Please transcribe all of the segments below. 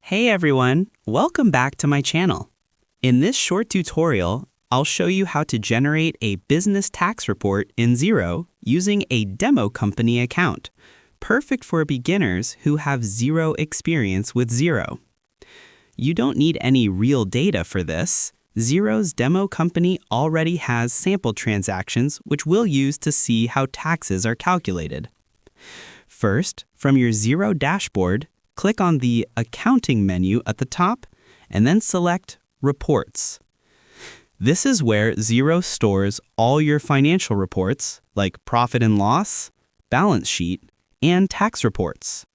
Hey everyone, welcome back to my channel. In this short tutorial, I'll show you how to generate a business tax report in Xero using a demo company account, perfect for beginners who have zero experience with Xero. You don't need any real data for this. Xero's demo company already has sample transactions which we'll use to see how taxes are calculated. First, from your Xero dashboard, click on the Accounting menu at the top, and then select Reports. This is where Xero stores all your financial reports, like profit and loss, balance sheet, and tax reports.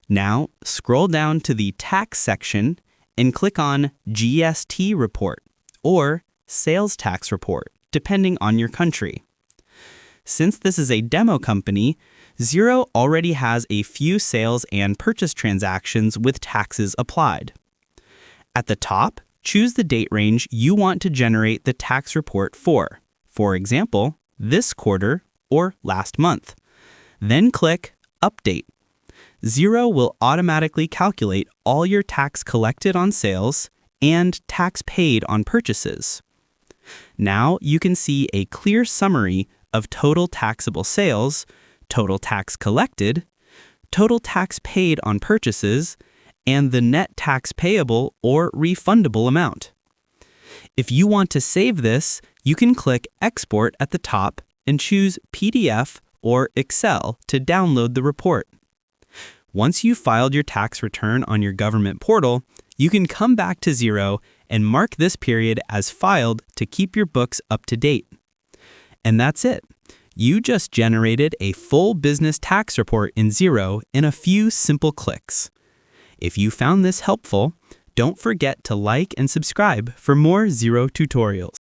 Now, scroll down to the Tax section and click on GST Report, or Sales Tax Report, depending on your country. Since this is a demo company, Xero already has a few sales and purchase transactions with taxes applied. At the top, choose the date range you want to generate the tax report for. For example, this quarter or last month. Then click Update. Xero will automatically calculate all your tax collected on sales and tax paid on purchases. Now you can see a clear summary of total taxable sales, total tax collected, total tax paid on purchases, and the net tax payable or refundable amount. If you want to save this, you can click Export at the top and choose PDF or Excel to download the report. Once you've filed your tax return on your government portal, you can come back to Xero and mark this period as filed to keep your books up to date. And that's it. You just generated a full business tax report in Xero in a few simple clicks. If you found this helpful, don't forget to like and subscribe for more Xero tutorials.